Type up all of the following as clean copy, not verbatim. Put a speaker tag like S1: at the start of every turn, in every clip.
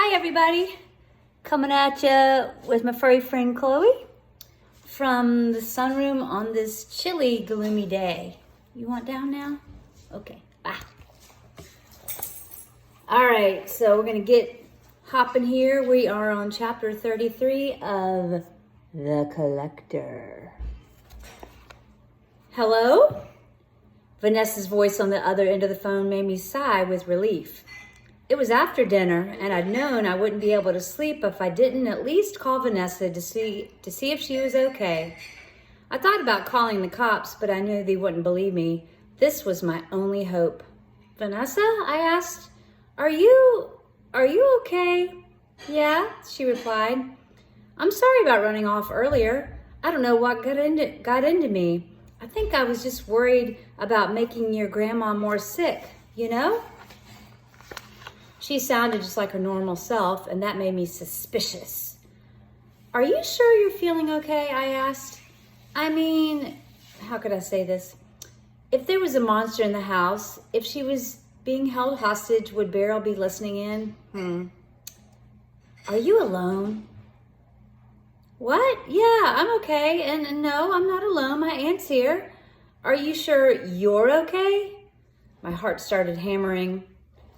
S1: Hi everybody, coming at you with my furry friend Chloe from the sunroom on this chilly, gloomy day. You want down now? Okay, bye. All right, so we're gonna get hopping here. We are on chapter 33 of The Collector. Hello? Vanessa's voice on the other end of the phone made me sigh with relief. It was after dinner, and I'd known I wouldn't be able to sleep if I didn't at least call Vanessa to see if she was okay. I thought about calling the cops, but I knew they wouldn't believe me. This was my only hope. Vanessa, I asked, are you okay? Yeah, she replied. I'm sorry about running off earlier. I don't know what got into me. I think I was just worried about making your grandma more sick, you know? She sounded just like her normal self, and that made me suspicious. Are you sure you're feeling okay? I asked. I mean, how could I say this? If there was a monster in the house, if she was being held hostage, would Beryl be listening in? Are you alone? What? Yeah, I'm okay. And no, I'm not alone. My aunt's here. Are you sure you're okay? My heart started hammering.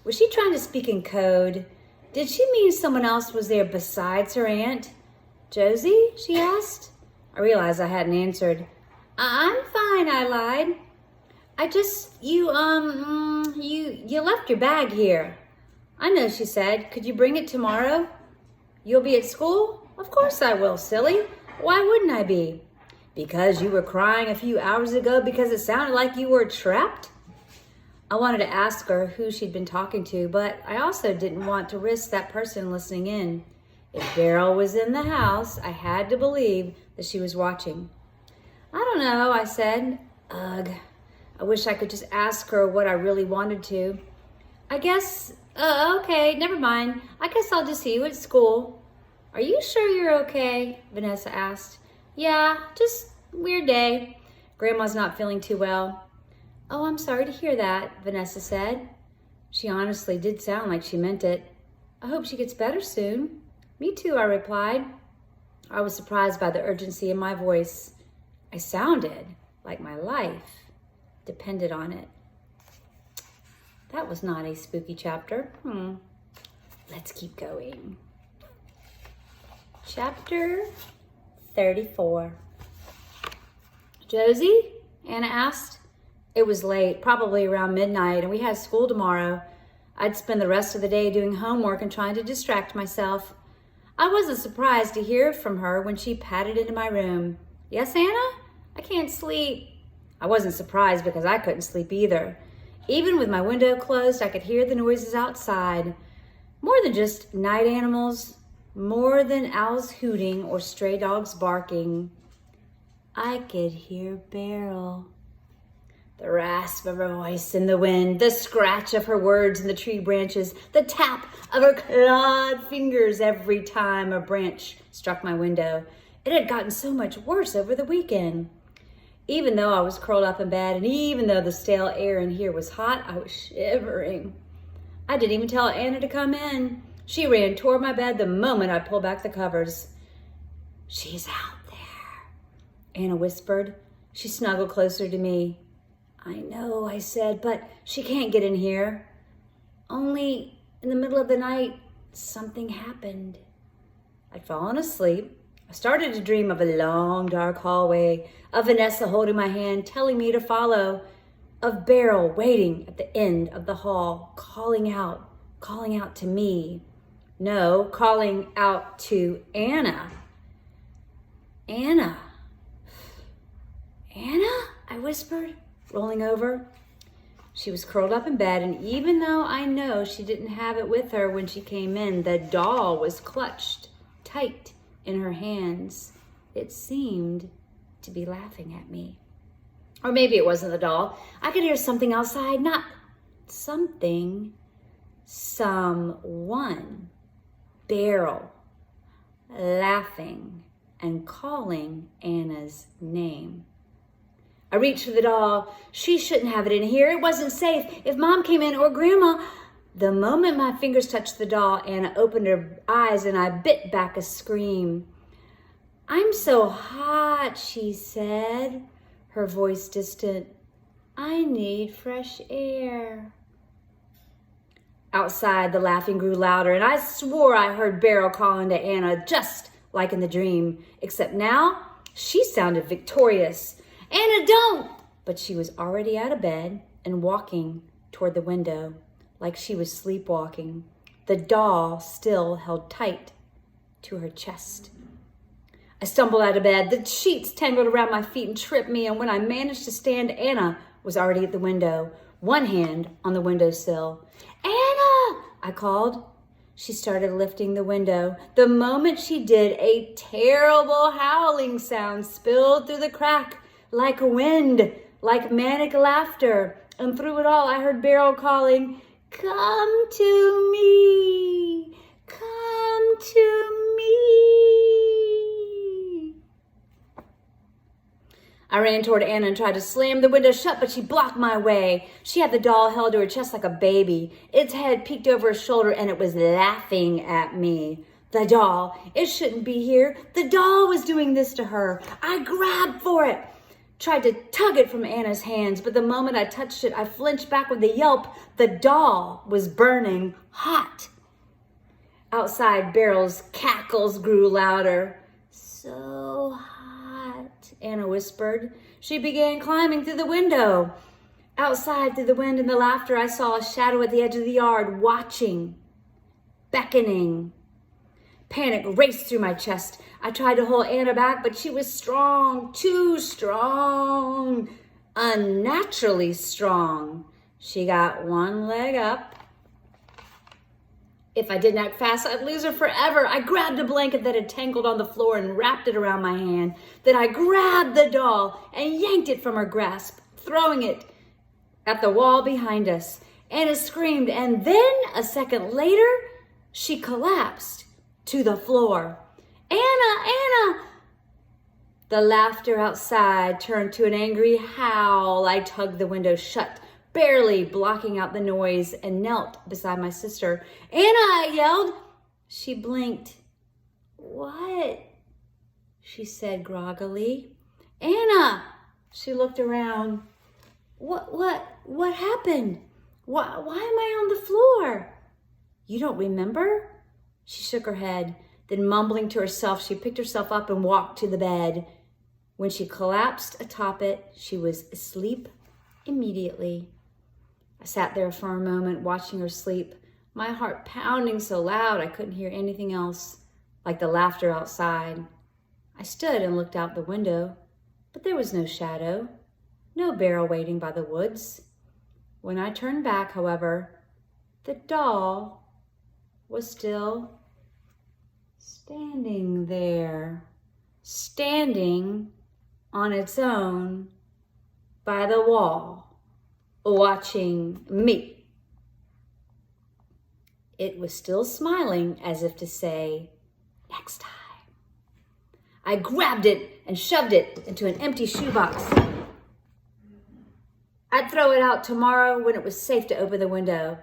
S1: Was she trying to speak in code? Did she mean someone else was there besides her aunt? Josie? She asked. I realized I hadn't answered. I'm fine, I lied. You left your bag here. I know, she said. Could you bring it tomorrow? You'll be at school? Of course I will, silly. Why wouldn't I be? Because you were crying a few hours ago because it sounded like you were trapped? I wanted to ask her who she'd been talking to, but I also didn't want to risk that person listening in. If Beryl was in the house, I had to believe that she was watching. I don't know, I said. Ugh, I wish I could just ask her what I really wanted to. Okay, never mind. I guess I'll just see you at school. Are you sure you're okay? Vanessa asked. Yeah, just weird day. Grandma's not feeling too well. Oh, I'm sorry to hear that, Vanessa said. She honestly did sound like she meant it. I hope she gets better soon. Me too, I replied. I was surprised by the urgency in my voice. I sounded like my life depended on it. That was not a spooky chapter. Let's keep going. Chapter 34. Josie? Anna asked. It was late, probably around midnight, and we had school tomorrow. I'd spend the rest of the day doing homework and trying to distract myself. I wasn't surprised to hear from her when she patted into my room. Yes, Anna? I can't sleep. I wasn't surprised because I couldn't sleep either. Even with my window closed, I could hear the noises outside. More than just night animals, more than owls hooting or stray dogs barking. I could hear Beryl. The rasp of her voice in the wind, the scratch of her words in the tree branches, the tap of her clawed fingers every time a branch struck my window. It had gotten so much worse over the weekend. Even though I was curled up in bed and even though the stale air in here was hot, I was shivering. I didn't even tell Anna to come in. She ran toward my bed the moment I pulled back the covers. She's out there, Anna whispered. She snuggled closer to me. I know, I said, but she can't get in here. Only in the middle of the night, something happened. I'd fallen asleep. I started to dream of a long, dark hallway, of Vanessa holding my hand, telling me to follow, of Beryl waiting at the end of the hall, calling out to me. No, calling out to Anna. Anna? Anna? I whispered, rolling over. She was curled up in bed, and even though I know she didn't have it with her when she came in, the doll was clutched tight in her hands. It seemed to be laughing at me. Or maybe it wasn't the doll. I could hear something outside, not something, someone. Beryl, laughing and calling Anna's name. I reached for the doll. She shouldn't have it in here. It wasn't safe. If Mom came in or Grandma, The moment my fingers touched the doll, Anna opened her eyes and I bit back a scream. "I'm so hot," she said, her voice distant. "I need fresh air." Outside, the laughing grew louder, and I swore I heard Beryl calling to Anna, just like in the dream, except now she sounded victorious. "Anna, don't!" But she was already out of bed and walking toward the window, like she was sleepwalking, the doll still held tight to her chest. I stumbled out of bed. The sheets tangled around my feet and tripped me, and when I managed to stand, Anna was already at the window, one hand on the windowsill. "Anna!" I called. She started lifting the window. The moment she did, a terrible howling sound spilled through the crack, like wind, like manic laughter. And through it all, I heard Beryl calling, "Come to me! Come to me!" I ran toward Anna and tried to slam the window shut, but she blocked my way. She had the doll held to her chest like a baby. Its head peeked over her shoulder, and it was laughing at me. The doll. It shouldn't be here. The doll was doing this to her. I grabbed for it, tried to tug it from Anna's hands, but the moment I touched it, I flinched back with a yelp. The doll was burning hot. Outside, Beryl's cackles grew louder. "So hot," Anna whispered. She began climbing through the window. Outside, through the wind and the laughter, I saw a shadow at the edge of the yard, watching, beckoning. Panic raced through my chest. I tried to hold Anna back, but she was strong, too strong, unnaturally strong. She got one leg up. If I didn't act fast, I'd lose her forever. I grabbed a blanket that had tangled on the floor and wrapped it around my hand. Then I grabbed the doll and yanked it from her grasp, throwing it at the wall behind us. Anna screamed, and then a second later, she collapsed to the floor. "Anna, Anna!" The laughter outside turned to an angry howl. I tugged the window shut, barely blocking out the noise, and knelt beside my sister. "Anna," I yelled. She blinked. "What?" she said groggily. "Anna!" She looked around. What happened? Why am I on the floor?" "You don't remember?" She shook her head. Then, mumbling to herself, she picked herself up and walked to the bed. When she collapsed atop it, she was asleep immediately. I sat there for a moment, watching her sleep, my heart pounding so loud I couldn't hear anything else, like the laughter outside. I stood and looked out the window, but there was no shadow, no Beryl waiting by the woods. When I turned back, however, the doll was still standing there, standing on its own by the wall, watching me. It was still smiling as if to say, "Next time." I grabbed it and shoved it into an empty shoebox. I'd throw it out tomorrow when it was safe to open the window,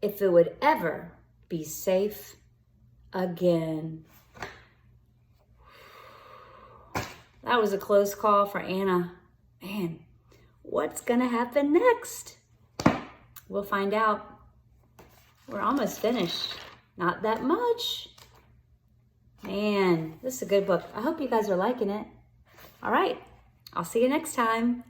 S1: if it would ever be safe again. That was a close call for Anna. Man, what's gonna happen next? We'll find out. We're almost finished. Not that much. Man, this is a good book. I hope you guys are liking it. All right, I'll see you next time.